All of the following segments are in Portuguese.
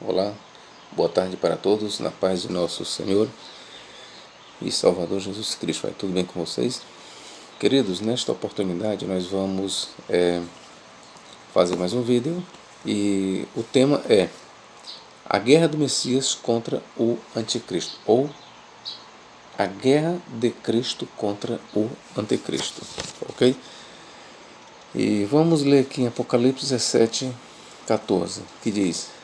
Olá, boa tarde para todos, na paz de nosso Senhor e Salvador Jesus Cristo. Vai tudo bem com vocês? Queridos, nesta oportunidade nós vamos fazer mais um vídeo e o tema é a guerra do Messias contra o Anticristo, ou a guerra de Cristo contra o Anticristo, ok? E vamos ler aqui em Apocalipse 17:14, que diz: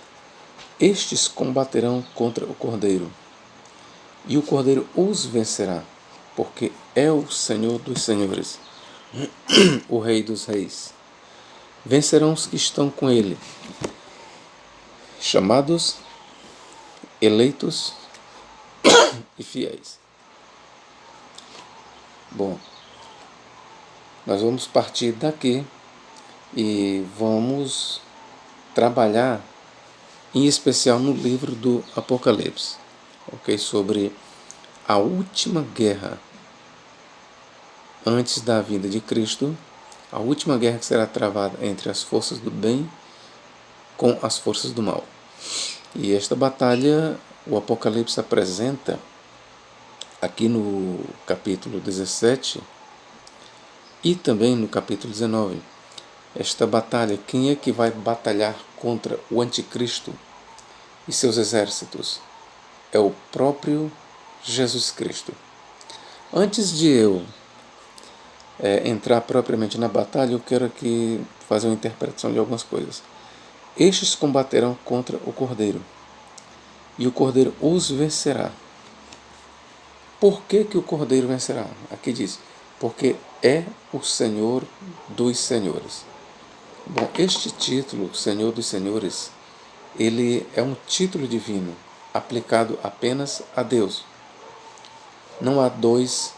Estes combaterão contra o Cordeiro, e o Cordeiro os vencerá, porque é o Senhor dos senhores, o Rei dos reis. Vencerão os que estão com ele, chamados, eleitos e fiéis. Bom, nós vamos partir daqui e vamos trabalhar em especial no livro do Apocalipse, ok? Sobre a última guerra antes da vinda de Cristo, a última guerra que será travada entre as forças do bem com as forças do mal. E esta batalha o Apocalipse apresenta aqui no capítulo 17 e também no capítulo 19. Esta batalha, quem é que vai batalhar contra o Anticristo e seus exércitos? É o próprio Jesus Cristo. Antes de eu entrar propriamente na batalha, eu quero aqui fazer uma interpretação de algumas coisas. Estes combaterão contra o Cordeiro, e o Cordeiro os vencerá. Por que o Cordeiro vencerá? Aqui diz, porque é o Senhor dos senhores. Bom, este título, Senhor dos senhores, ele é um título divino, aplicado apenas a Deus. Não há dois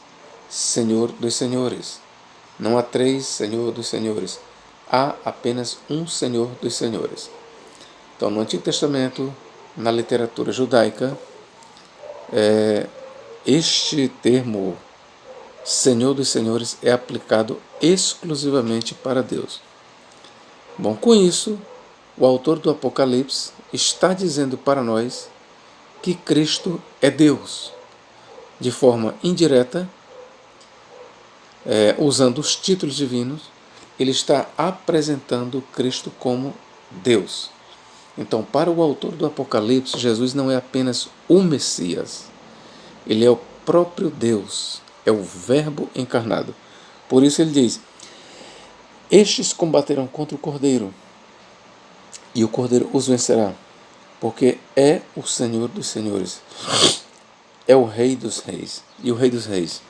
Senhor dos senhores. Não há três Senhor dos senhores. Há apenas um Senhor dos senhores. Então, no Antigo Testamento, na literatura judaica, este termo Senhor dos senhores é aplicado exclusivamente para Deus. Bom, com isso, o autor do Apocalipse está dizendo para nós que Cristo é Deus. De forma indireta, usando os títulos divinos, ele está apresentando Cristo como Deus. Então, para o autor do Apocalipse, Jesus não é apenas o Messias, ele é o próprio Deus, é o Verbo encarnado. Por isso ele diz, estes combaterão contra o Cordeiro, e o Cordeiro os vencerá, porque é o Senhor dos senhores, é o Rei dos reis, e o Rei dos reis.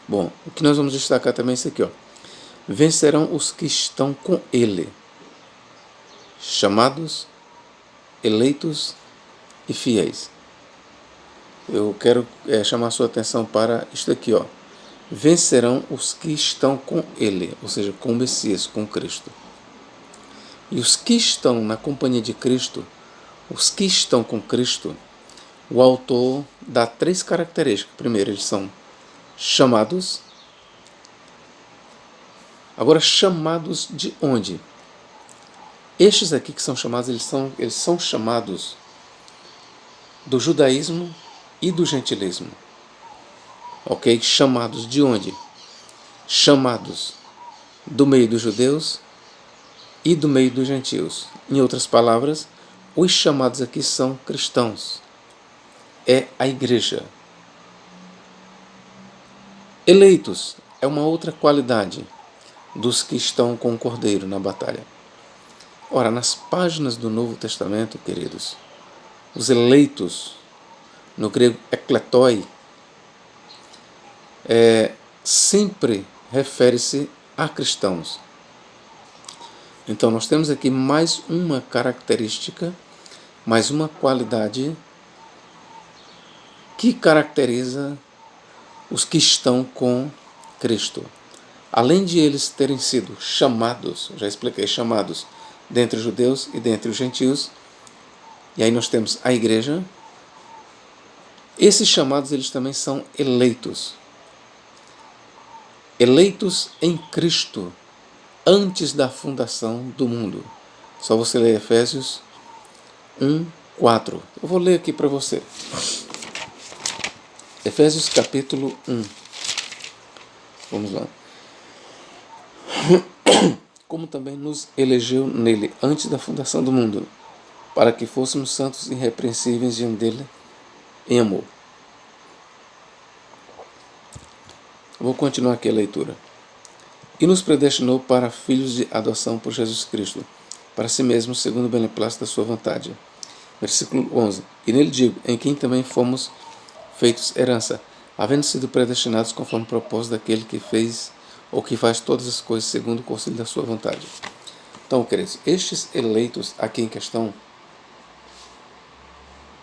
Bom, o que nós vamos destacar também é isso aqui, ó. Vencerão os que estão com ele, chamados, eleitos e fiéis. Eu quero chamar a sua atenção para isto aqui, ó. Vencerão os que estão com ele, ou seja, com o Messias, com Cristo. E os que estão na companhia de Cristo, os que estão com Cristo, o autor dá três características. Primeiro, eles são chamados. Agora, chamados de onde? Estes aqui que são chamados, eles são chamados do judaísmo e do gentilismo. Ok? Chamados de onde? Chamados do meio dos judeus e do meio dos gentios. Em outras palavras, os chamados aqui são cristãos. É a igreja. Eleitos é uma outra qualidade dos que estão com o Cordeiro na batalha. Ora, nas páginas do Novo Testamento, queridos, os eleitos, no grego ekletoi, sempre refere-se a cristãos. Então nós temos aqui mais uma característica, mais uma qualidade que caracteriza os que estão com Cristo. Além de eles terem sido chamados, já expliquei, chamados dentre os judeus e dentre os gentios, e aí nós temos a igreja, esses chamados eles também são eleitos. Eleitos em Cristo, antes da fundação do mundo. Só você ler Efésios 1, 4. Eu vou ler aqui para você. Efésios capítulo 1. Vamos lá. Como também nos elegeu nele antes da fundação do mundo, para que fôssemos santos e irrepreensíveis diante dele em amor. Vou continuar aqui a leitura. E nos predestinou para filhos de adoção por Jesus Cristo, para si mesmo, segundo o beneplácito da sua vontade. Versículo 11. E nele digo, em quem também fomos feitos herança, havendo sido predestinados conforme o propósito daquele que fez ou que faz todas as coisas segundo o conselho da sua vontade. Então, queridos, estes eleitos aqui em questão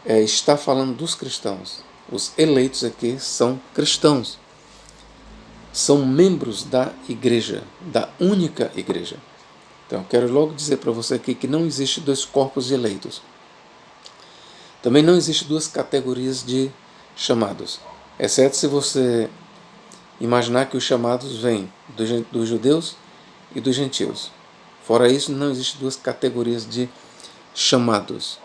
está falando dos cristãos. Os eleitos aqui são cristãos. São membros da igreja, da única igreja. Então, quero logo dizer para você aqui que não existe dois corpos de eleitos. Também não existe duas categorias de chamados, exceto se você imaginar que os chamados vêm dos judeus e dos gentios. Fora isso, não existe duas categorias de chamados.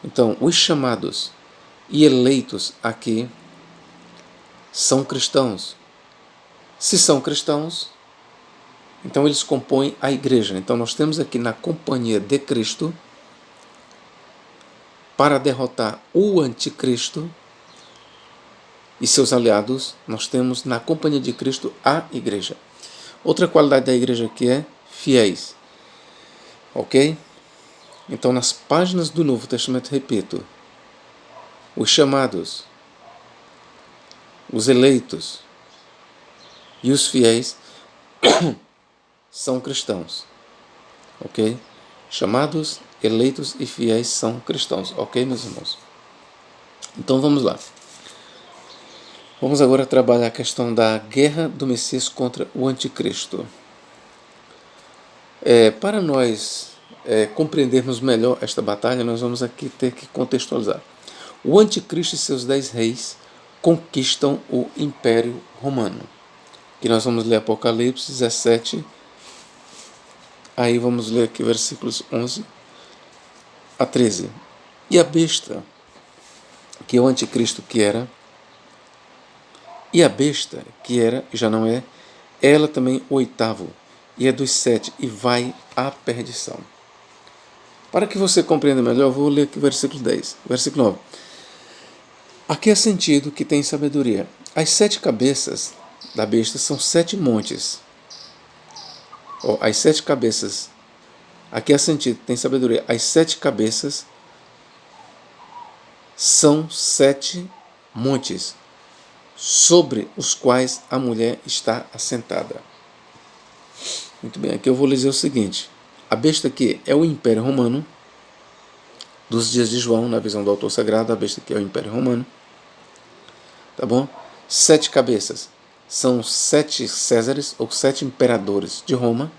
Então, os chamados e eleitos aqui são cristãos. Se são cristãos, então eles compõem a igreja. Então nós temos aqui na companhia de Cristo, para derrotar o anticristo e seus aliados, nós temos na companhia de Cristo a igreja. Outra qualidade da igreja aqui é fiéis. Ok? Então nas páginas do Novo Testamento, repito, os chamados, os eleitos e os fiéis são cristãos. Ok? Chamados, eleitos e fiéis são cristãos. Ok, meus irmãos? Então vamos lá. Vamos agora trabalhar a questão da guerra do Messias contra o anticristo. Para nós compreendermos melhor esta batalha, nós vamos aqui ter que contextualizar. O anticristo e seus 10 reis conquistam o Império Romano. Que nós vamos ler Apocalipse 17. Aí vamos ler aqui versículos 11 a 13. E a besta, que é o anticristo que era, e a besta, que era e já não é, ela também o oitavo, e é dos 7, e vai à perdição. Para que você compreenda melhor, eu vou ler aqui o versículo 10. Versículo 9. Aqui é sentido que tem sabedoria. As 7 cabeças da besta são 7 montes. As 7 cabeças. Aqui é sentido, tem sabedoria. As 7 cabeças são 7 montes, sobre os quais a mulher está assentada. Muito bem, aqui eu vou lhe dizer o seguinte. A besta aqui é o Império Romano, dos dias de João, na visão do autor sagrado, a besta aqui é o Império Romano. Tá bom? 7 cabeças são 7 Césares, ou 7 imperadores de Roma.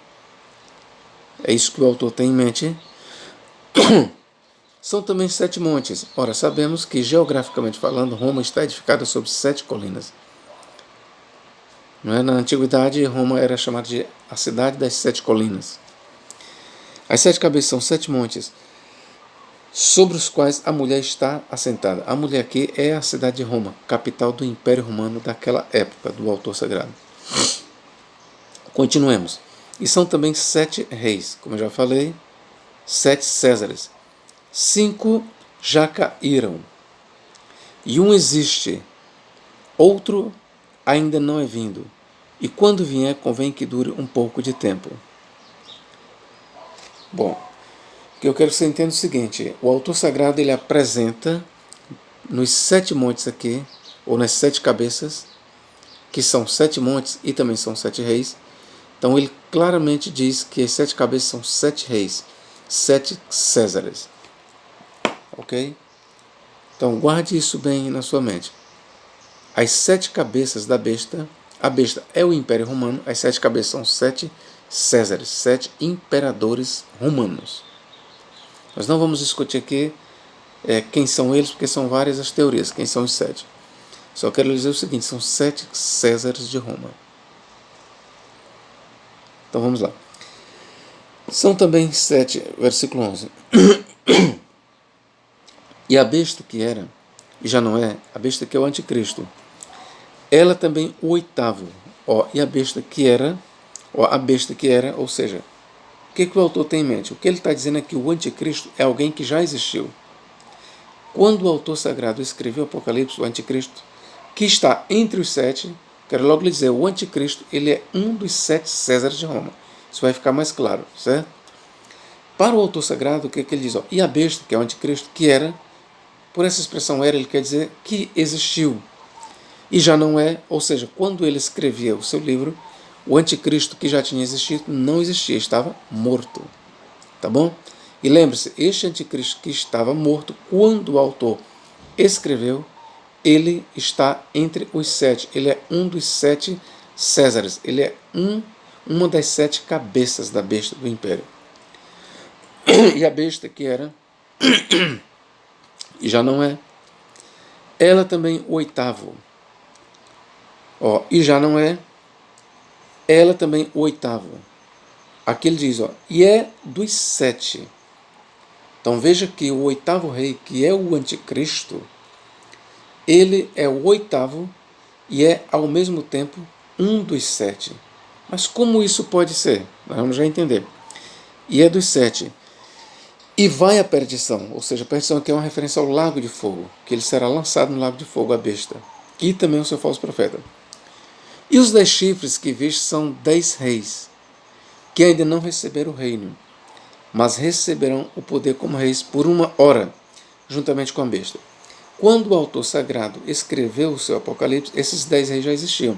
É isso que o autor tem em mente. São também 7 montes. Ora, sabemos que, geograficamente falando, Roma está edificada sobre 7 colinas. Não é? Na antiguidade, Roma era chamada de a cidade das 7 colinas. As 7 cabeças são 7 montes, sobre os quais a mulher está assentada. A mulher aqui é a cidade de Roma, capital do Império Romano daquela época, do autor sagrado. Continuemos. E são também 7 reis, como eu já falei, 7 Césares. 5 já caíram, e um existe, outro ainda não é vindo, e quando vier convém que dure um pouco de tempo. Bom, o que eu quero que você entenda é o seguinte: o autor sagrado ele apresenta nos 7 montes aqui, ou nas 7 cabeças, que são 7 montes e também são 7 reis. Então ele claramente diz que as 7 cabeças são 7 reis, 7 Césares. Ok? Então guarde isso bem na sua mente. As 7 cabeças da besta, a besta é o Império Romano, as 7 cabeças são 7 Césares, 7 imperadores romanos. Nós não vamos discutir aqui quem são eles, porque são várias as teorias, quem são os 7. Só quero dizer o seguinte, são 7 Césares de Roma. Então vamos lá. São também 7, versículo 11. E a besta que era, e já não é, a besta que é o anticristo, ela também o oitavo. E a besta que era, ou seja, o que o autor tem em mente? O que ele está dizendo é que o anticristo é alguém que já existiu. Quando o autor sagrado escreveu o Apocalipse, o anticristo, que está entre os 7, quero logo lhe dizer, o anticristo ele é um dos 7 Césares de Roma. Isso vai ficar mais claro, certo? Para o autor sagrado, o que ele diz? E a besta, que é o anticristo, que era, por essa expressão era, ele quer dizer que existiu. E já não é, ou seja, quando ele escrevia o seu livro, o anticristo que já tinha existido não existia, estava morto. Tá bom? E lembre-se, este anticristo que estava morto, quando o autor escreveu, ele está entre os 7. Ele é um dos 7 Césares. Ele é uma das 7 cabeças da besta do império. E a besta que era, e já não é, ela também o oitavo. E já não é, ela também o oitavo. Aqui ele diz, e é dos 7. Então veja que o oitavo rei, que é o anticristo, ele é o oitavo e é ao mesmo tempo um dos 7. Mas como isso pode ser? Nós vamos já entender. E é dos 7. E vai à perdição, ou seja, a perdição aqui é uma referência ao lago de fogo, que ele será lançado no lago de fogo, a besta, e também o seu falso profeta. E os 10 chifres que viste são 10 reis, que ainda não receberam o reino, mas receberão o poder como reis por 1 hora, juntamente com a besta. Quando o autor sagrado escreveu o seu Apocalipse, esses 10 reis já existiam,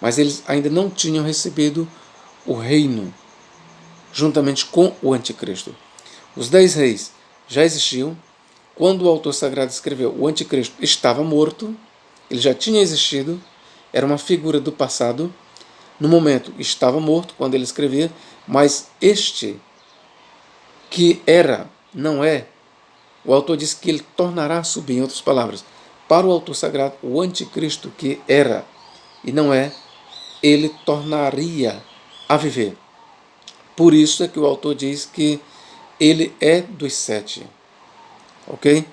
mas eles ainda não tinham recebido o reino, juntamente com o anticristo. Os 10 reis já existiam. Quando o autor sagrado escreveu, o anticristo estava morto, ele já tinha existido, era uma figura do passado. No momento estava morto, quando ele escrevia, mas este que era, não é, o autor diz que ele tornará a subir, em outras palavras. Para o autor sagrado, o anticristo que era e não é, ele tornaria a viver. Por isso é que o autor diz que ele é dos 7. Ok?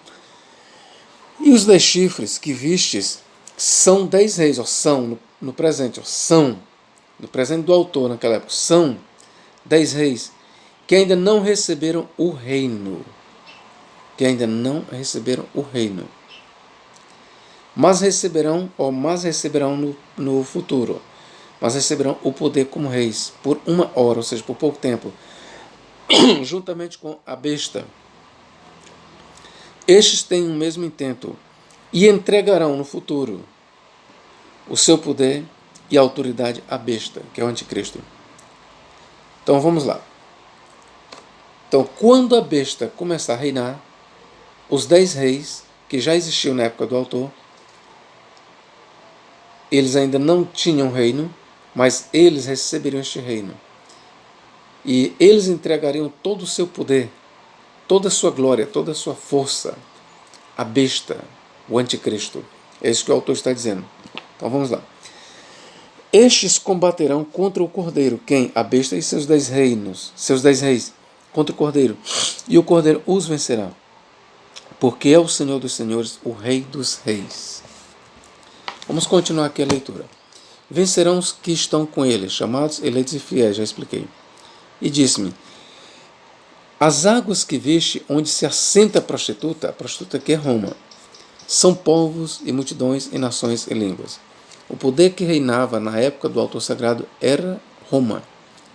E os 10 chifres que vistes são 10 reis, são no presente, são, no presente do autor naquela época, são 10 reis que ainda não receberam o reino. Que ainda não receberam o reino. Mas receberão no futuro. Mas receberão o poder como reis por 1 hora, ou seja, por pouco tempo, juntamente com a besta. Estes têm o mesmo intento e entregarão no futuro o seu poder e autoridade à besta, que é o anticristo. Então vamos lá. Então, quando a besta começar a reinar, os 10 reis, que já existiam na época do autor, eles ainda não tinham reino, mas eles receberiam este reino. E eles entregariam todo o seu poder, toda a sua glória, toda a sua força à besta, o anticristo. É isso que o autor está dizendo. Então vamos lá. Estes combaterão contra o cordeiro. Quem? A besta e seus 10 reinos, seus 10 reis, contra o cordeiro. E o cordeiro os vencerá, porque é o Senhor dos senhores, o Rei dos reis. Vamos continuar aqui a leitura. Vencerão os que estão com ele, chamados eleitos e fiéis, já expliquei. E disse-me, as águas que viste onde se assenta a prostituta que é Roma, são povos e multidões e nações e línguas. O poder que reinava na época do autor sagrado era Roma,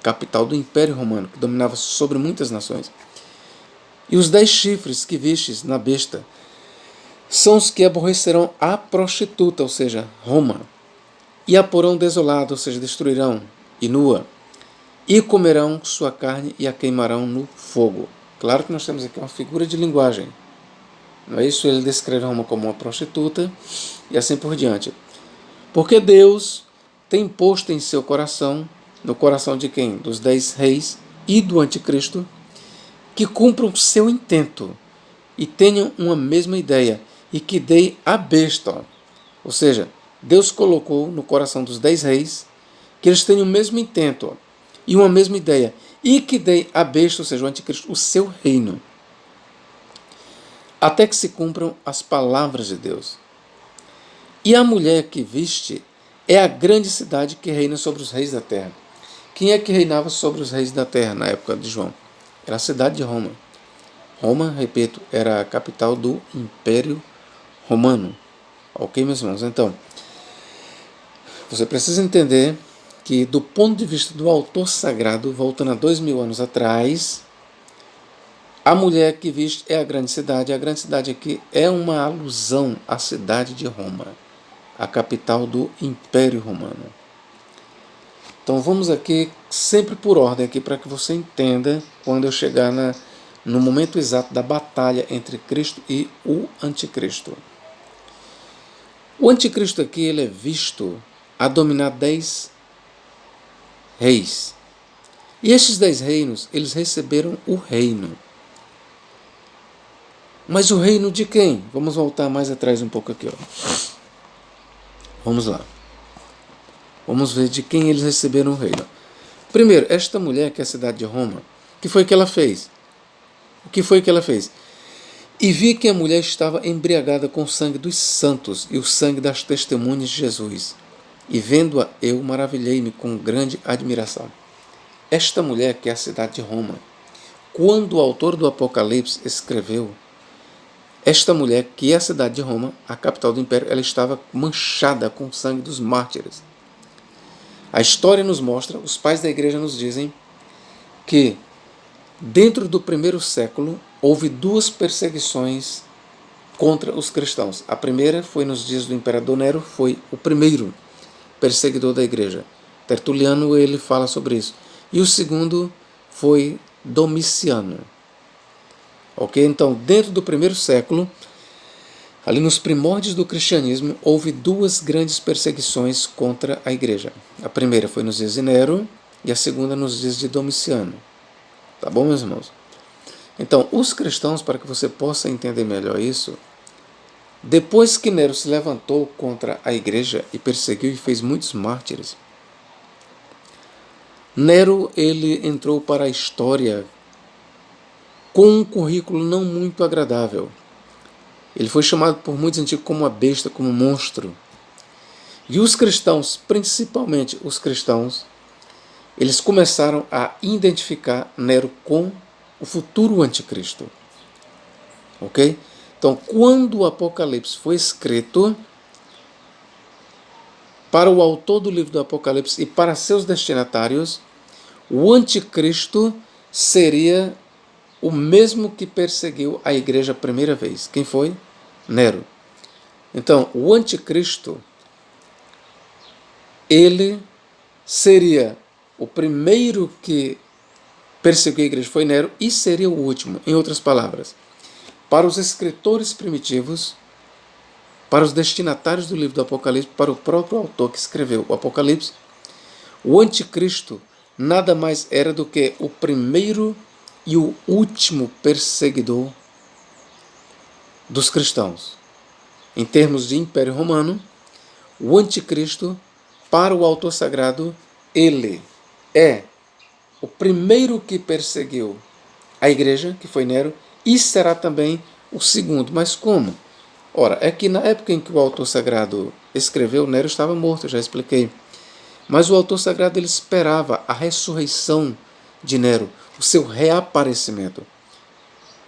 capital do Império Romano, que dominava sobre muitas nações. E os 10 chifres que vistes na besta são os que aborrecerão a prostituta, ou seja, Roma, e a porão desolada, ou seja, destruirão, e nua, e comerão sua carne e a queimarão no fogo. Claro que nós temos aqui uma figura de linguagem. Não é isso? Ele descreve Roma como uma prostituta e assim por diante. Porque Deus tem posto em seu coração, no coração de quem? Dos 10 reis e do anticristo, que cumpram seu intento e tenham uma mesma ideia e que deem a besta. Ou seja, Deus colocou no coração dos 10 reis que eles tenham o mesmo intento e uma mesma ideia e que deem a besta, ou seja, o anticristo, o seu reino. até que se cumpram as palavras de Deus. E a mulher que viste é a grande cidade que reina sobre os reis da terra. Quem é que reinava sobre os reis da terra na época de João? Era a cidade de Roma. Roma, repito, era a capital do Império Romano. Ok, meus irmãos? Então, você precisa entender que, do ponto de vista do autor sagrado, voltando a 2000 anos atrás, a mulher que viste é a grande cidade. A grande cidade aqui é uma alusão à cidade de Roma, a capital do Império Romano. Então vamos aqui, sempre por ordem, aqui para que você entenda quando eu chegar no momento exato da batalha entre Cristo e o Anticristo. O Anticristo aqui ele é visto a dominar 10 reis. E estes 10 reinos, eles receberam o reino. Mas o reino de quem? Vamos voltar mais atrás um pouco aqui. Vamos lá. Vamos ver de quem eles receberam o reino. Primeiro, esta mulher, que é a cidade de Roma, o que foi que ela fez? O que foi que ela fez? E vi que a mulher estava embriagada com o sangue dos santos e o sangue das testemunhas de Jesus. E vendo-a, eu maravilhei-me com grande admiração. Esta mulher, que é a cidade de Roma, quando o autor do Apocalipse escreveu, esta mulher, que é a cidade de Roma, a capital do império, ela estava manchada com o sangue dos mártires. A história nos mostra, os pais da igreja nos dizem, que dentro do primeiro século houve 2 perseguições contra os cristãos. A primeira foi nos dias do imperador Nero, foi o primeiro perseguidor da igreja. Tertuliano ele fala sobre isso. E o segundo foi Domiciano. Ok? Então, dentro do primeiro século, ali nos primórdios do cristianismo, houve 2 grandes perseguições contra a igreja. A primeira foi nos dias de Nero e a segunda nos dias de Domiciano. Tá bom, meus irmãos? Então, os cristãos, para que você possa entender melhor isso, depois que Nero se levantou contra a igreja e perseguiu e fez muitos mártires, Nero ele entrou para a história com um currículo não muito agradável. Ele foi chamado por muitos antigos como a besta, como monstro. E os cristãos, principalmente os cristãos, eles começaram a identificar Nero com o futuro anticristo. Ok? Então, quando o Apocalipse foi escrito, para o autor do livro do Apocalipse e para seus destinatários, o anticristo seria o mesmo que perseguiu a igreja a primeira vez. Quem foi? Nero. Então, o anticristo, ele seria o primeiro que perseguiu a igreja, foi Nero, e seria o último. Em outras palavras, para os escritores primitivos, para os destinatários do livro do Apocalipse, para o próprio autor que escreveu o Apocalipse, o anticristo nada mais era do que o primeiro e o último perseguidor dos cristãos. Em termos de Império Romano, o anticristo, para o autor sagrado, ele é o primeiro que perseguiu a igreja, que foi Nero, e será também o segundo. Mas como? Ora, é que na época em que o autor sagrado escreveu, Nero estava morto, eu já expliquei. Mas o autor sagrado ele esperava a ressurreição de Nero, o seu reaparecimento.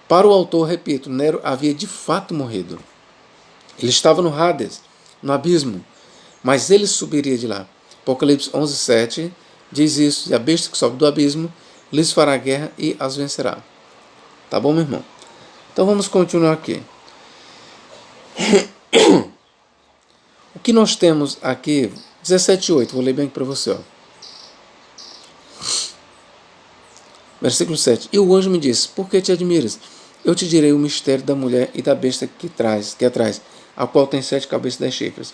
Para o autor, repito, Nero havia de fato morrido. Ele estava no Hades, no abismo, mas ele subiria de lá. Apocalipse 11:7 diz isso, e a besta que sobe do abismo lhes fará guerra e as vencerá. Tá bom, meu irmão? Então vamos continuar aqui. O que nós temos aqui, 17:8, vou ler bem aqui para você. Ó. Versículo 7. E o anjo me disse, por que te admiras? Eu te direi o mistério da mulher e da besta que atrás, a qual tem 7 cabeças e 10 chifres.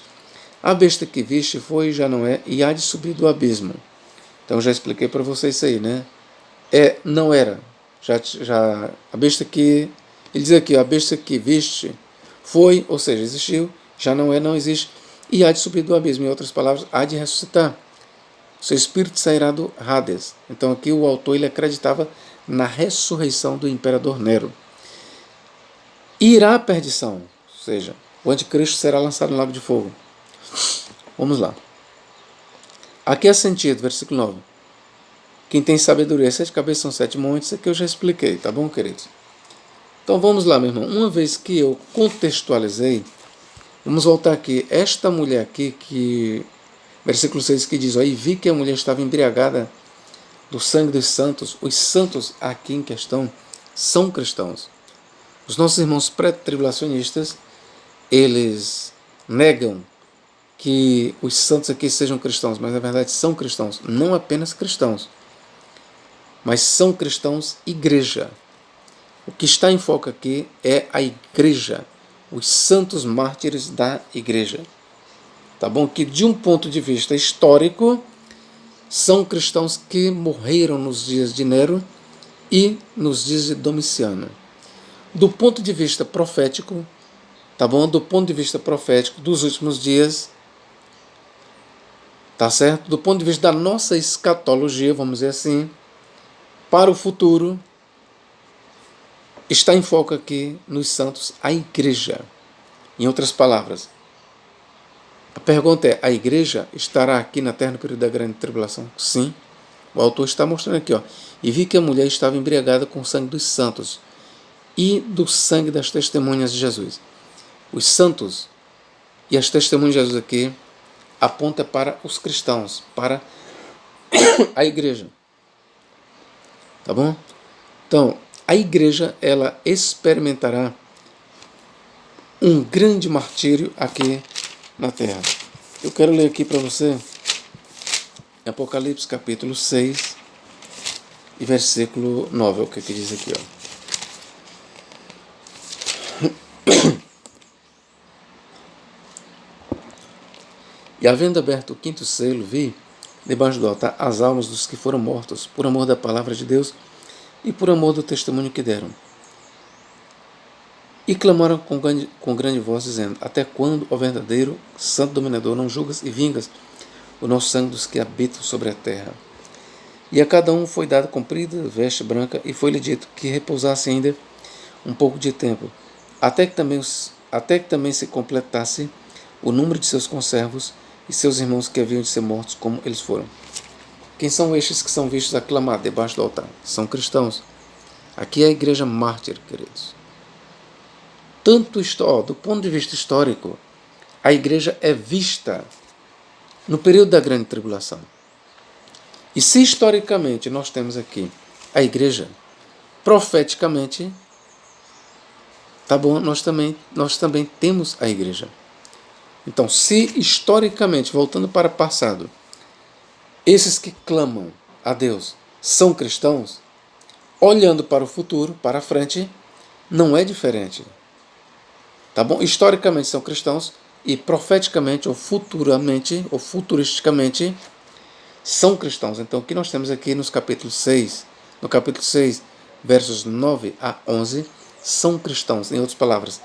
A besta que viste foi e já não é, e há de subir do abismo. Então já expliquei para vocês isso aí, né? Não era. A besta que... Ele diz aqui, a besta que viste foi, ou seja, existiu, já não é, não existe, e há de subir do abismo. Em outras palavras, há de ressuscitar. Seu espírito sairá do Hades. Então aqui o autor ele acreditava na ressurreição do imperador Nero. irá à perdição, ou seja, o anticristo será lançado no lago de fogo. Vamos lá. Aqui é sentido, versículo 9. Quem tem sabedoria, 7 cabeças são 7 montes, isso aqui eu já expliquei, tá bom, queridos? Então vamos lá, meu irmão. Uma vez que eu contextualizei, vamos voltar aqui. Esta mulher aqui, que versículo 6 que diz, aí vi que a mulher estava embriagada do sangue dos santos. Os santos aqui em questão são cristãos. Os nossos irmãos pré-tribulacionistas, eles negam que os santos aqui sejam cristãos, mas na verdade são cristãos, não apenas cristãos, mas são cristãos igreja. O que está em foco aqui é a igreja, os santos mártires da igreja. Tá bom? Que de um ponto de vista histórico, são cristãos que morreram nos dias de Nero e nos dias de Domiciano. Do ponto de vista profético, tá bom? Do ponto de vista profético dos últimos dias, tá certo? Do ponto de vista da nossa escatologia, vamos dizer assim, para o futuro, está em foco aqui nos santos a igreja. Em outras palavras, a pergunta é, a igreja estará aqui na terra no período da grande tribulação? Sim. O autor está mostrando aqui, ó. E vi que a mulher estava embriagada com o sangue dos santos e do sangue das testemunhas de Jesus. Os santos e as testemunhas de Jesus aqui apontam para os cristãos, para a igreja. Tá bom? Então, a igreja, ela experimentará um grande martírio aqui na terra. Eu quero ler aqui para você em Apocalipse capítulo 6 e versículo 9, é o que diz aqui, ó. E havendo aberto o quinto selo, vi, debaixo do altar, as almas dos que foram mortos, por amor da palavra de Deus e por amor do testemunho que deram. E clamaram com grande voz, dizendo, até quando, ó verdadeiro, santo dominador, não julgas e vingas o nosso sangue dos que habitam sobre a terra? E a cada um foi dada comprida veste branca, e foi-lhe dito que repousasse ainda um pouco de tempo, até que também se completasse o número de seus conservos e seus irmãos que haviam de ser mortos como eles foram. Quem são estes que são vistos aclamar debaixo do altar? São cristãos. Aqui é a igreja mártir, queridos. Tanto do ponto de vista histórico, a igreja é vista no período da grande tribulação. E se historicamente nós temos aqui a igreja, profeticamente, tá bom, nós também temos a igreja. Então, se historicamente, voltando para o passado, esses que clamam a Deus são cristãos, olhando para o futuro, para a frente, não é diferente. Tá bom? Historicamente são cristãos e profeticamente ou futuramente ou futuristicamente são cristãos. Então, o que nós temos aqui no capítulo 6, versos 9 a 11, são cristãos. Em outras palavras,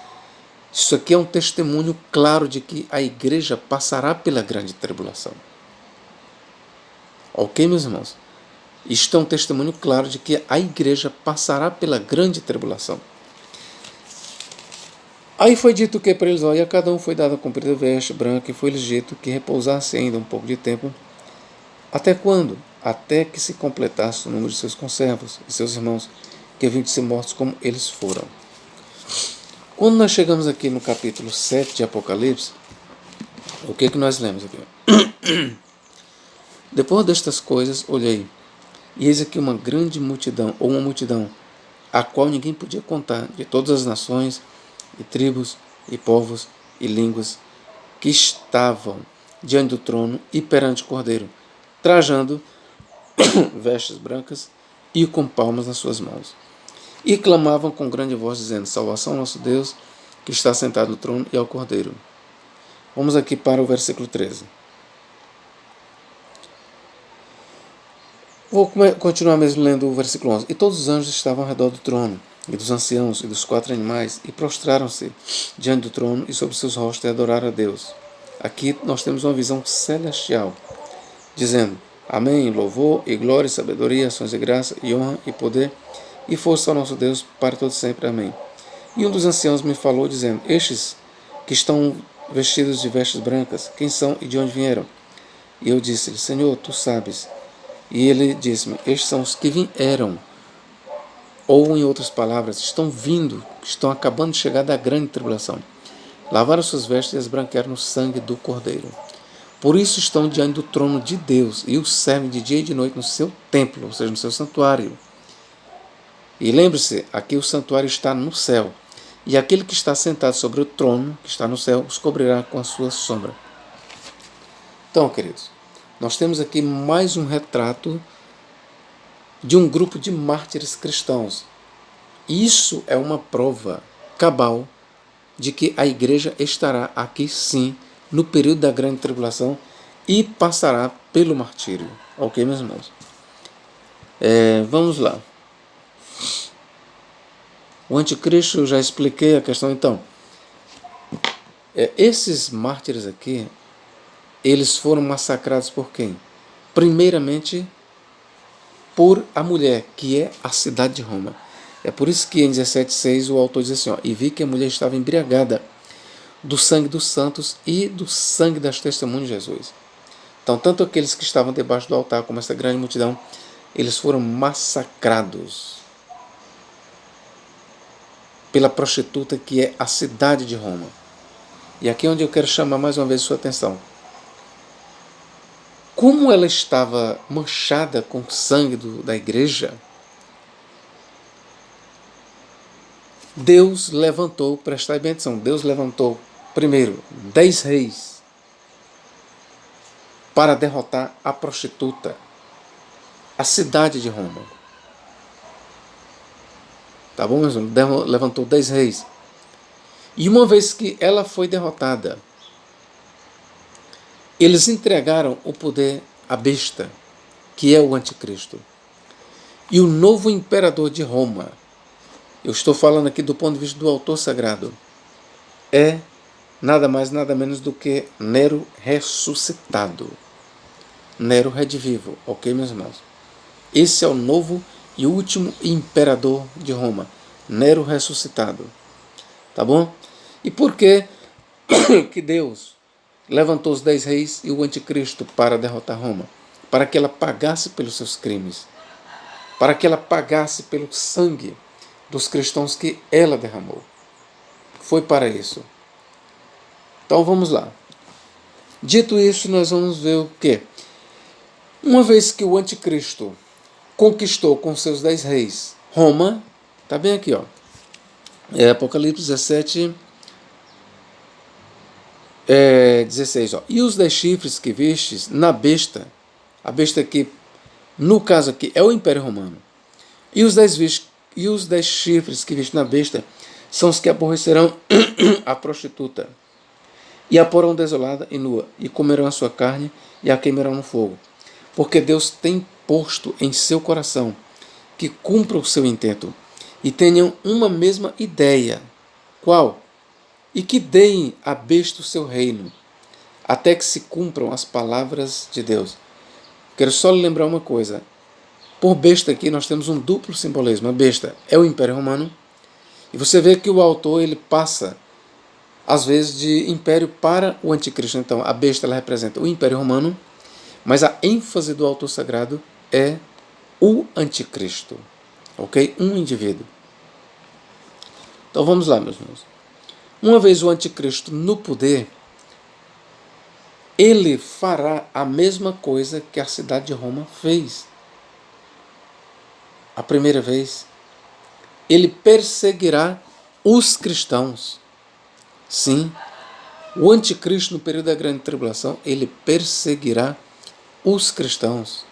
isso aqui é um testemunho claro de que a igreja passará pela grande tribulação. Ok, meus irmãos? Isto é um testemunho claro de que a igreja passará pela grande tribulação. Aí foi dito que para eles, e a cada um foi dada a comprida veste branca, e foi-lhes dito que repousasse ainda um pouco de tempo. Até quando? Até que se completasse o número de seus conservos e seus irmãos, que haviam de ser mortos como eles foram. Quando nós chegamos aqui no capítulo 7 de Apocalipse, o que nós lemos aqui? Depois destas coisas, olhei, e eis aqui uma grande multidão, ou uma multidão, a qual ninguém podia contar, de todas as nações, e tribos, e povos, e línguas, que estavam diante do trono e perante o Cordeiro, trajando vestes brancas e com palmas nas suas mãos. E clamavam com grande voz, dizendo, salvação ao nosso Deus, que está sentado no trono, e ao Cordeiro. Vamos aqui para o versículo 13. Vou continuar mesmo lendo o versículo 11. E todos os anjos estavam ao redor do trono, e dos anciãos, e dos 4 animais, e prostraram-se diante do trono, e sobre seus rostos, e adoraram a Deus. Aqui nós temos uma visão celestial, dizendo, amém, louvor, e glória, e sabedoria, ações de graça, e honra, e poder, e força ao nosso Deus para todo sempre. Amém. E um dos anciãos me falou, dizendo: estes que estão vestidos de vestes brancas, quem são e de onde vieram? E eu disse-lhe: Senhor, tu sabes. E ele disse-me: estes são os que vieram. Ou, em outras palavras, estão vindo, estão acabando de chegar da grande tribulação. Lavaram suas vestes e as branquearam no sangue do Cordeiro. Por isso estão diante do trono de Deus e o servem de dia e de noite no seu templo, ou seja, no seu santuário. E lembre-se, aqui o santuário está no céu. E aquele que está sentado sobre o trono, que está no céu, os cobrirá com a sua sombra. Então, queridos, nós temos aqui mais um retrato de um grupo de mártires cristãos. Isso é uma prova cabal de que a igreja estará aqui sim no período da grande tribulação e passará pelo martírio. Ok, meus irmãos? Vamos lá. O anticristo, eu já expliquei a questão. Então, esses mártires aqui, eles foram massacrados por quem? Primeiramente, por a mulher, que é a cidade de Roma. É por isso que em 17,6 o autor diz assim, e vi que a mulher estava embriagada do sangue dos santos e do sangue das testemunhas de Jesus. Então, tanto aqueles que estavam debaixo do altar como essa grande multidão, eles foram massacrados pela prostituta que é a cidade de Roma. E aqui é onde eu quero chamar mais uma vez sua atenção. Como ela estava manchada com o sangue da igreja, Deus levantou, prestai bem atenção, Deus levantou primeiro 10 reis para derrotar a prostituta, a cidade de Roma. Tá bom, meus irmãos? Levantou 10 reis. E uma vez que ela foi derrotada, eles entregaram o poder à besta, que é o anticristo. E o novo imperador de Roma, eu estou falando aqui do ponto de vista do autor sagrado, é nada mais, nada menos do que Nero ressuscitado. Nero redivivo, ok, meus irmãos? Esse é o novo e último imperador de Roma, Nero ressuscitado. Tá bom? E por que que Deus levantou os 10 reis e o anticristo para derrotar Roma? Para que ela pagasse pelos seus crimes. Para que ela pagasse pelo sangue dos cristãos que ela derramou. Foi para isso. Então vamos lá. Dito isso, nós vamos ver o quê? Uma vez que o anticristo conquistou com seus 10 reis Roma, tá bem aqui, ó. Apocalipse 17, 16, ó. E os 10 chifres que vistes na besta, a besta que, no caso aqui, é o Império Romano, e os 10 chifres que viste na besta são os que aborrecerão a prostituta, e a porão desolada e nua, e comerão a sua carne, e a queimarão no fogo. Porque Deus tem posto em seu coração que cumpra o seu intento, e tenham uma mesma ideia. Qual? E que deem à besta o seu reino, até que se cumpram as palavras de Deus. Quero só lhe lembrar uma coisa. Por besta aqui nós temos um duplo simbolismo. A besta é o Império Romano, e você vê que o autor ele passa, às vezes, de império para o anticristo. Então, a besta ela representa o Império Romano, mas a ênfase do autor sagrado é o anticristo. Ok? Um indivíduo. Então vamos lá, meus irmãos. Uma vez o anticristo no poder, ele fará a mesma coisa que a cidade de Roma fez. A primeira vez, ele perseguirá os cristãos. Sim, o anticristo no período da grande tribulação, ele perseguirá os cristãos.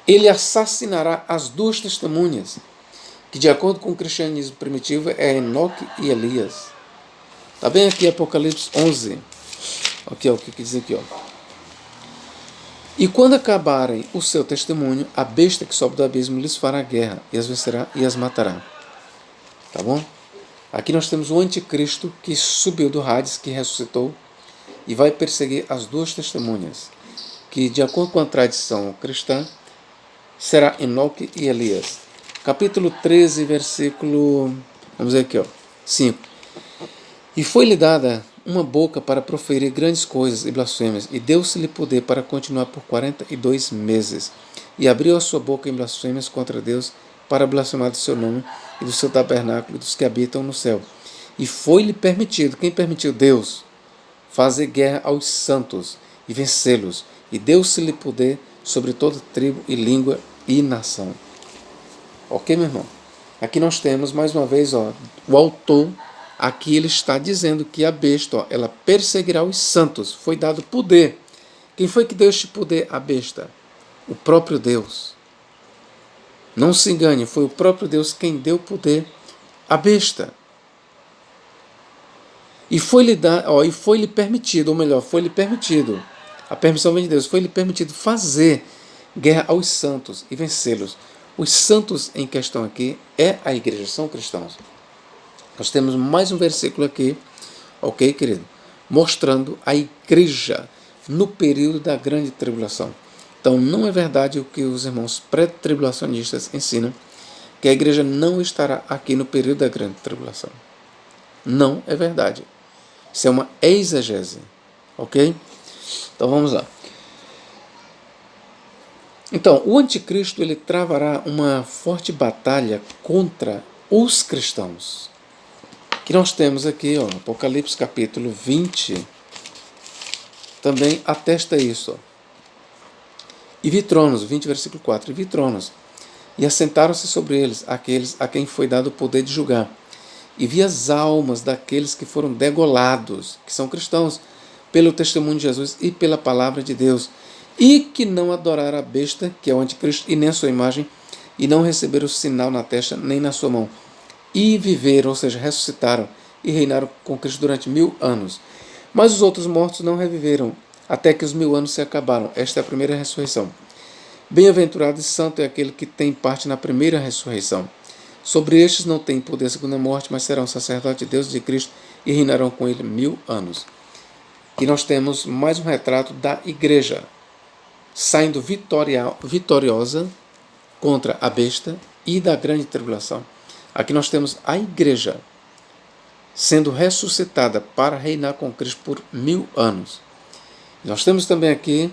Ele assassinará as 2 testemunhas, que de acordo com o cristianismo primitivo é Enoque e Elias. Está bem aqui Apocalipse 11. Aqui, ó, o que diz aqui, ó. E quando acabarem o seu testemunho, a besta que sobe do abismo lhes fará guerra, e as vencerá e as matará. Tá bom? Aqui nós temos o anticristo que subiu do Hades, que ressuscitou, e vai perseguir as 2 testemunhas, que de acordo com a tradição cristã, será Enoque e Elias. Capítulo 13, versículo... Vamos ver aqui, ó. 5. E foi-lhe dada uma boca para proferir grandes coisas e blasfêmias, e deu-se-lhe poder para continuar por 42 meses. E abriu a sua boca em blasfêmias contra Deus, para blasfemar do seu nome e do seu tabernáculo e dos que habitam no céu. E foi-lhe permitido, quem permitiu? Deus, fazer guerra aos santos e vencê-los. E deu-se-lhe poder sobre toda tribo e língua e nação. Ok, meu irmão? Aqui nós temos, mais uma vez, o autor, aqui ele está dizendo que a besta, ela perseguirá os santos. Foi dado poder. Quem foi que deu este poder à besta? O próprio Deus. Não se engane, foi o próprio Deus quem deu poder à besta. E foi-lhe permitido, ou melhor, foi-lhe permitido, a permissão vem de Deus, foi-lhe permitido fazer guerra aos santos e vencê-los. Os santos em questão aqui é a igreja, são cristãos. Nós temos mais um versículo aqui, ok, querido? Mostrando a igreja no período da grande tribulação. Então, não é verdade o que os irmãos pré-tribulacionistas ensinam, que a igreja não estará aqui no período da grande tribulação. Não é verdade. Isso é uma exegese, ok? Então, vamos lá. Então, o anticristo ele travará uma forte batalha contra os cristãos. Que nós temos aqui, Apocalipse capítulo 20, também atesta isso. E vi tronos, 20 versículo 4, e vi tronos, e assentaram-se sobre eles aqueles a quem foi dado o poder de julgar. E vi as almas daqueles que foram degolados, que são cristãos, pelo testemunho de Jesus e pela palavra de Deus, e que não adoraram a besta, que é o anticristo, e nem a sua imagem, e não receberam o sinal na testa, nem na sua mão. E viveram, ou seja, ressuscitaram, e reinaram com Cristo durante 1000 anos. Mas os outros mortos não reviveram, até que os 1000 anos se acabaram. Esta é a primeira ressurreição. Bem-aventurado e santo é aquele que tem parte na primeira ressurreição. Sobre estes não tem poder a segunda morte, mas serão sacerdotes de Deus e de Cristo e reinarão com ele 1000 anos. E nós temos mais um retrato da igreja, saindo vitoriosa contra a besta e da grande tribulação. Aqui nós temos a igreja sendo ressuscitada para reinar com Cristo por 1000 anos. Nós temos também aqui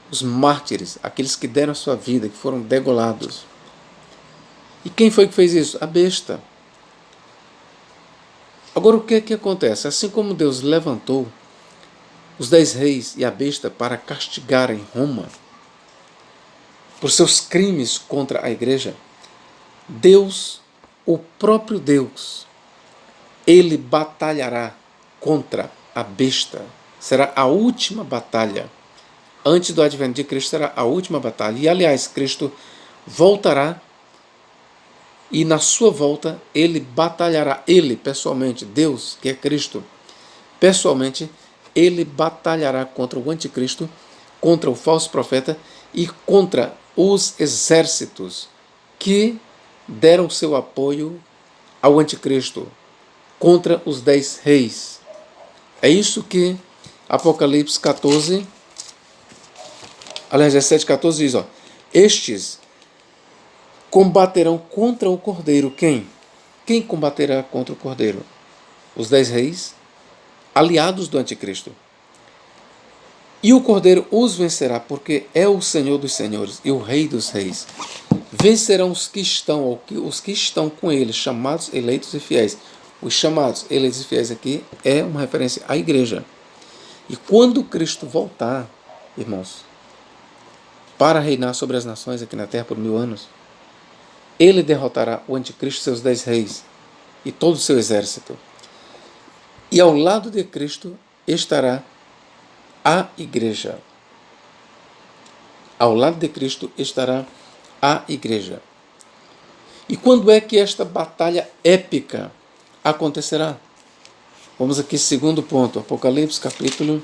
os mártires, aqueles que deram a sua vida, que foram degolados. E quem foi que fez isso? A besta. Agora o que é que acontece? Assim como Deus levantou os 10 reis e a besta para castigarem Roma por seus crimes contra a igreja, Deus, o próprio Deus, ele batalhará contra a besta. Será a última batalha. Antes do advento de Cristo será a última batalha. E, aliás, Cristo voltará e, na sua volta, ele batalhará. Ele, pessoalmente, Deus, que é Cristo, pessoalmente, ele batalhará contra o anticristo, contra o falso profeta e contra os exércitos que deram seu apoio ao anticristo, contra os 10 reis. É isso que Apocalipse 14, aliás, 17:14 diz, estes combaterão contra o Cordeiro. Quem? Quem combaterá contra o Cordeiro? Os 10 reis, aliados do anticristo. E o Cordeiro os vencerá, porque é o Senhor dos senhores e o Rei dos reis. Vencerão os que estão com ele, chamados, eleitos e fiéis. Os chamados, eleitos e fiéis aqui é uma referência à igreja. E quando Cristo voltar, irmãos, para reinar sobre as nações aqui na terra por 1000 anos, ele derrotará o anticristo, seus 10 reis e todo o seu exército. E ao lado de Cristo estará a igreja. Ao lado de Cristo estará a igreja. E quando é que esta batalha épica acontecerá? Vamos aqui, segundo ponto, Apocalipse capítulo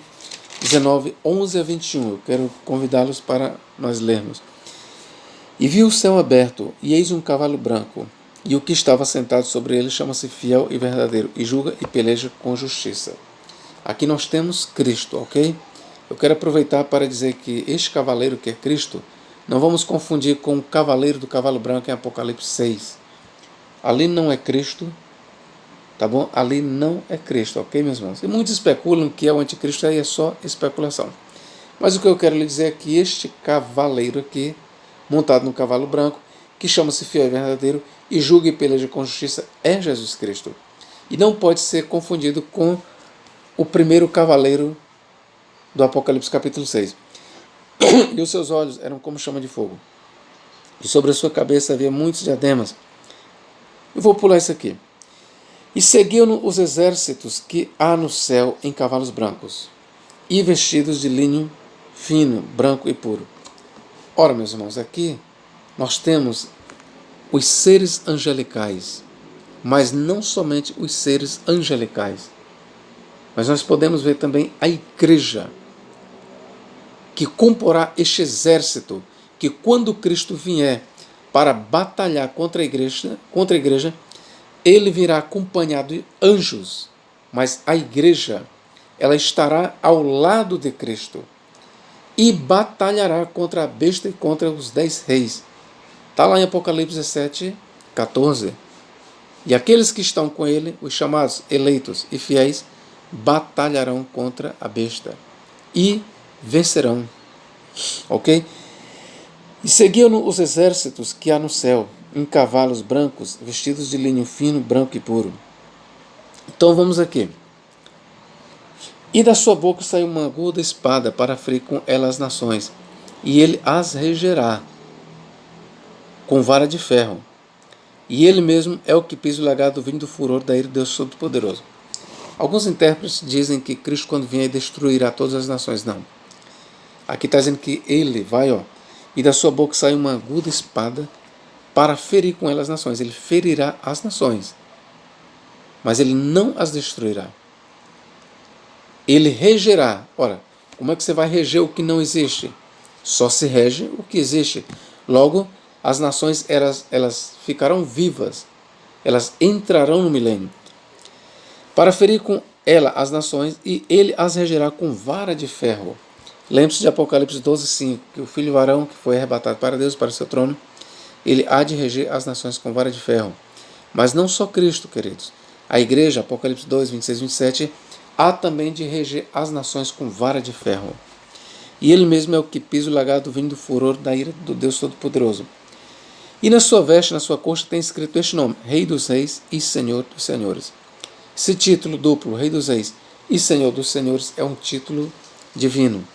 19, 11 a 21. Eu quero convidá-los para nós lermos. E vi o céu aberto, e eis um cavalo branco, e o que estava sentado sobre ele chama-se Fiel e Verdadeiro, e julga e peleja com justiça. Aqui nós temos Cristo, ok? Eu quero aproveitar para dizer que este cavaleiro que é Cristo, não vamos confundir com o cavaleiro do cavalo branco em Apocalipse 6. Ali não é Cristo, Tá bom? Ali não é Cristo, ok, meus irmãos? E muitos especulam que é o anticristo, aí é só especulação. Mas o que eu quero lhe dizer é que este cavaleiro aqui, montado no cavalo branco, que chama-se fiel e verdadeiro e julga e peleja com justiça, é Jesus Cristo. E não pode ser confundido com o primeiro cavaleiro do Apocalipse capítulo 6. E os seus olhos eram como chama de fogo. E sobre a sua cabeça havia muitos diademas. Eu vou pular isso aqui. E seguiam-no os exércitos que há no céu em cavalos brancos, e vestidos de linho fino, branco e puro. Ora, meus irmãos, aqui nós temos os seres angelicais, mas não somente os seres angelicais, mas nós podemos ver também a igreja, que comporá este exército, que quando Cristo vier para batalhar contra a igreja, ele virá acompanhado de anjos, mas a igreja, ela estará ao lado de Cristo e batalhará contra a besta e contra os 10 reis. Está lá em Apocalipse 17, 14. E aqueles que estão com ele, os chamados eleitos e fiéis, batalharão contra a besta e vencerão. Ok? E seguiam-no os exércitos que há no céu, em cavalos brancos, vestidos de linho fino, branco e puro. Então vamos aqui. E da sua boca saiu uma aguda espada para ferir com ela as nações, e ele as regerá com vara de ferro. E ele mesmo é o que pisa o legado do vinho do furor da ira de Deus Todo-Poderoso. Alguns intérpretes dizem que Cristo, quando vier, destruirá todas as nações. Não. Aqui está dizendo que ele vai, e da sua boca sai uma aguda espada para ferir com ela as nações. Ele ferirá as nações, mas ele não as destruirá. Ele regerá. Ora, como é que você vai reger o que não existe? Só se rege o que existe. Logo, as nações elas ficarão vivas, elas entrarão no milênio. Para ferir com ela as nações, e ele as regerá com vara de ferro. Lembre-se de Apocalipse 12:5, que o filho varão que foi arrebatado para Deus, para o seu trono, ele há de reger as nações com vara de ferro. Mas não só Cristo, queridos. A igreja, Apocalipse 2, 26 e 27, há também de reger as nações com vara de ferro. E ele mesmo é o que pisa o legado do vinho do furor da ira do Deus Todo-Poderoso. E na sua veste, na sua coxa, tem escrito este nome: Rei dos Reis e Senhor dos Senhores. Esse título duplo, Rei dos Reis e Senhor dos Senhores, é um título divino.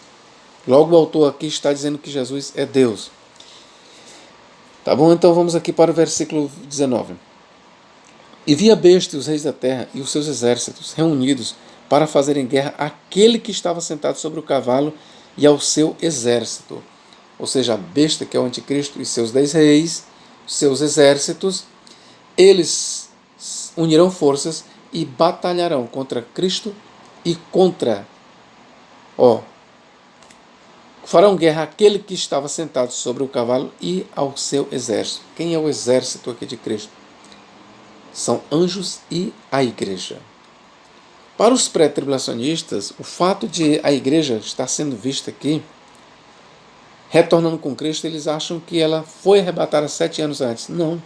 Logo, o autor aqui está dizendo que Jesus é Deus. Tá bom? Então vamos aqui para o versículo 19. E vi a besta e os reis da terra e os seus exércitos reunidos para fazerem guerra àquele que estava sentado sobre o cavalo e ao seu exército. Ou seja, a besta, que é o anticristo, e seus 10 reis, seus exércitos, eles unirão forças e batalharão contra Cristo e farão guerra àquele que estava sentado sobre o cavalo e ao seu exército. Quem é o exército aqui de Cristo? São anjos e a igreja. Para os pré-tribulacionistas, o fato de a igreja estar sendo vista aqui, retornando com Cristo, eles acham que ela foi arrebatada 7 anos antes. Não.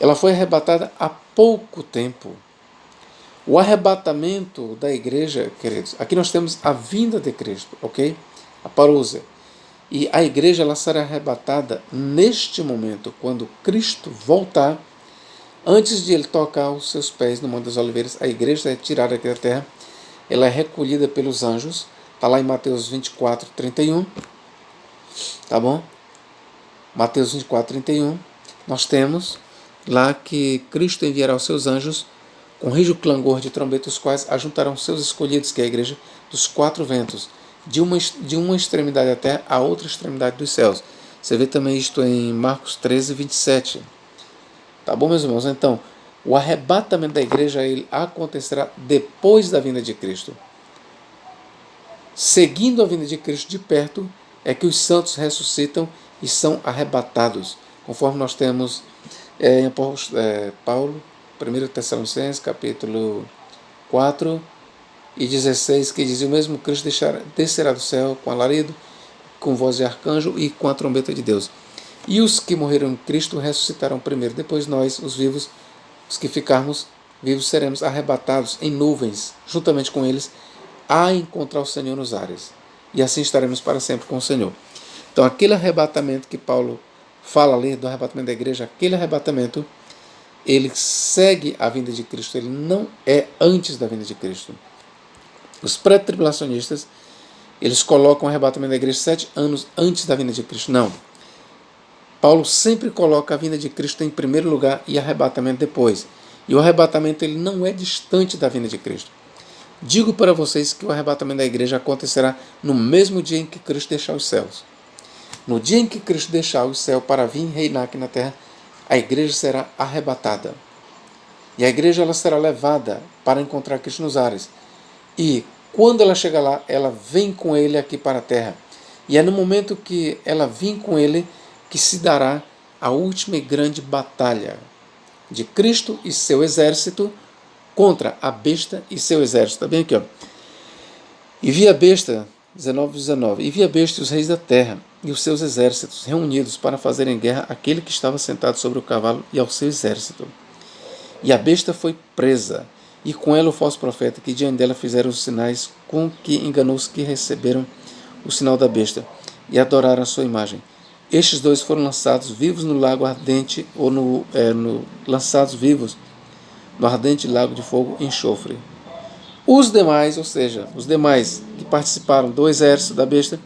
Ela foi arrebatada há pouco tempo. O arrebatamento da igreja, queridos, aqui nós temos a vinda de Cristo, ok? A parousia. E a igreja ela será arrebatada neste momento, quando Cristo voltar, antes de ele tocar os seus pés no Monte das Oliveiras. A igreja é tirada aqui da terra, ela é recolhida pelos anjos, está lá em Mateus 24, 31, tá bom? Mateus 24, 31, nós temos lá que Cristo enviará os seus anjos com rijo clangor de trombeta, os quais ajuntarão seus escolhidos, que é a igreja, dos 4 ventos, de uma extremidade da terra à outra extremidade dos céus. Você vê também isto em Marcos 13, 27. Tá bom, meus irmãos? Então, o arrebatamento da igreja ele acontecerá depois da vinda de Cristo. Seguindo a vinda de Cristo de perto, é que os santos ressuscitam e são arrebatados, conforme nós temos em Paulo, 1 Tessalonicenses, capítulo 4 e 16, que diz: o mesmo Cristo descerá do céu com alarido, com voz de arcanjo e com a trombeta de Deus. E os que morreram em Cristo ressuscitarão primeiro, depois nós, os vivos, os que ficarmos, vivos seremos arrebatados em nuvens, juntamente com eles, a encontrar o Senhor nos ares. E assim estaremos para sempre com o Senhor. Então, aquele arrebatamento que Paulo fala ali, do arrebatamento da igreja, aquele arrebatamento, ele segue a vinda de Cristo, ele não é antes da vinda de Cristo. Os pré-tribulacionistas, eles colocam o arrebatamento da igreja 7 anos antes da vinda de Cristo. Não. Paulo sempre coloca a vinda de Cristo em primeiro lugar e arrebatamento depois. E o arrebatamento ele não é distante da vinda de Cristo. Digo para vocês que o arrebatamento da igreja acontecerá no mesmo dia em que Cristo deixar os céus. No dia em que Cristo deixar o céu para vir reinar aqui na terra, a igreja será arrebatada. E a igreja ela será levada para encontrar Cristo nos ares. E quando ela chegar lá, ela vem com ele aqui para a terra. E é no momento que ela vem com ele que se dará a última e grande batalha de Cristo e seu exército contra a besta e seu exército. Está bem aqui, ó. E vi a besta, 19, e vi a besta e os reis da terra e os seus exércitos reunidos para fazerem guerra àquele que estava sentado sobre o cavalo e ao seu exército. E a besta foi presa, e com ela o falso profeta, que diante dela fizeram os sinais com que enganou os que receberam o sinal da besta e adoraram a sua imagem. Estes dois foram lançados vivos no lago ardente, ou lançados vivos no ardente lago de fogo e enxofre. Os demais, ou seja, os demais que participaram do exército da besta,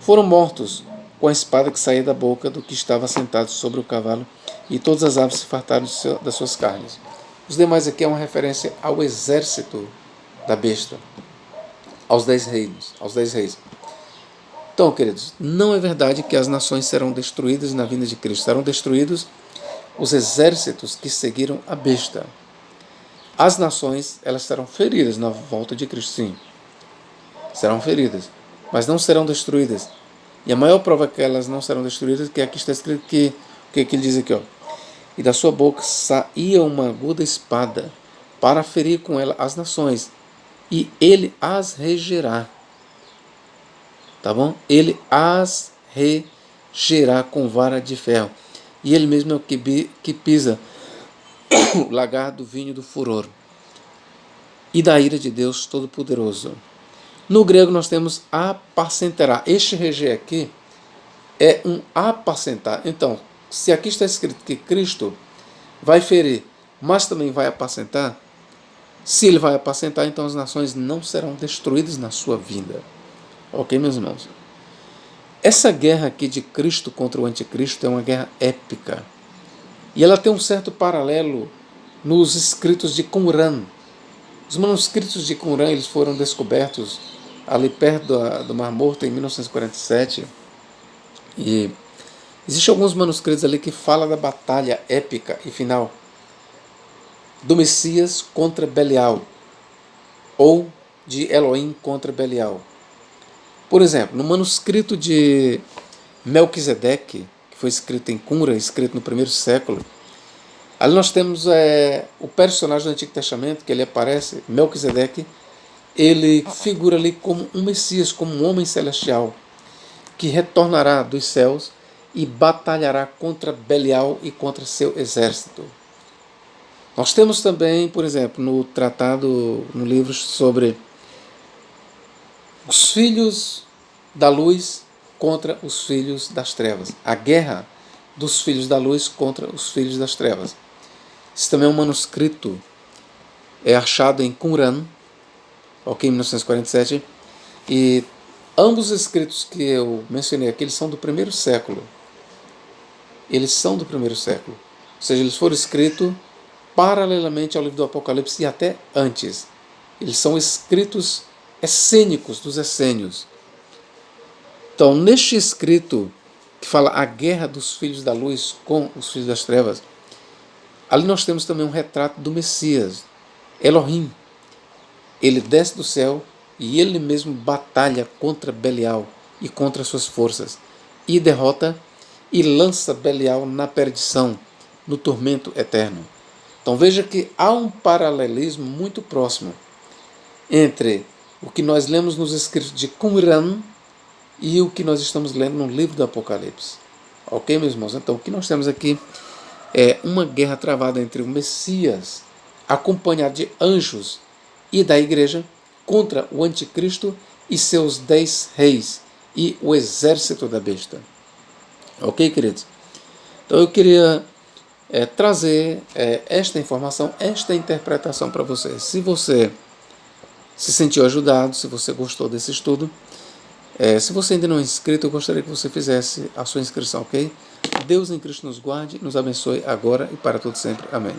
foram mortos com a espada que saía da boca do que estava sentado sobre o cavalo, e todas as aves se fartaram das suas carnes. Os demais aqui é uma referência ao exército da besta, aos 10 reis. Então, queridos, não é verdade que as nações serão destruídas na vinda de Cristo. Serão destruídos os exércitos que seguiram a besta. As nações, elas serão feridas na volta de Cristo, sim. Serão feridas, mas não serão destruídas. E a maior prova que elas não serão destruídas é que aqui está escrito que ele diz aqui, ó. E da sua boca saía uma aguda espada para ferir com ela as nações, e ele as regerá. Tá bom? Ele as regerá com vara de ferro. E ele mesmo é o que pisa o lagar do vinho do furor e da ira de Deus Todo-Poderoso. No grego nós temos apacentará. Este reger aqui é um apacentar. Então, se aqui está escrito que Cristo vai ferir, mas também vai apacentar, se ele vai apacentar, então as nações não serão destruídas na sua vinda. Ok, meus irmãos? Essa guerra aqui de Cristo contra o anticristo é uma guerra épica. E ela tem um certo paralelo nos escritos de Qumran. Os manuscritos de Qumran eles foram descobertos ali perto do Mar Morto em 1947. E existem alguns manuscritos ali que falam da batalha épica e final do Messias contra Belial, ou de Elohim contra Belial. Por exemplo, no manuscrito de Melquisedeque, que foi escrito em Qumran, escrito no primeiro século, ali nós temos o personagem do Antigo Testamento, que ele aparece, Melquisedeque, ele figura ali como um Messias, como um homem celestial, que retornará dos céus e batalhará contra Belial e contra seu exército. Nós temos também, por exemplo, no livro sobre os filhos da luz contra os filhos das trevas. A guerra dos filhos da luz contra os filhos das trevas. Esse também é um manuscrito, é achado em Qumran, ok, em 1947, e ambos os escritos que eu mencionei aqui, eles são do primeiro século. Eles são do primeiro século. Ou seja, eles foram escritos paralelamente ao livro do Apocalipse e até antes. Eles são escritos essênicos dos essênios. Então, neste escrito que fala a guerra dos filhos da luz com os filhos das trevas, ali nós temos também um retrato do Messias, Elohim. Ele desce do céu e ele mesmo batalha contra Belial e contra suas forças, e derrota e lança Belial na perdição, no tormento eterno. Então veja que há um paralelismo muito próximo entre o que nós lemos nos escritos de Qumran e o que nós estamos lendo no livro do Apocalipse. Ok, meus irmãos? Então o que nós temos aqui é uma guerra travada entre o Messias, acompanhado de anjos e da igreja, contra o anticristo e seus 10 reis e o exército da besta. Ok, queridos? Então eu queria trazer esta informação, esta interpretação para você. Se você se sentiu ajudado, se você gostou desse estudo, se você ainda não é inscrito, eu gostaria que você fizesse a sua inscrição, ok? Deus em Cristo nos guarde, nos abençoe agora e para todo sempre. Amém.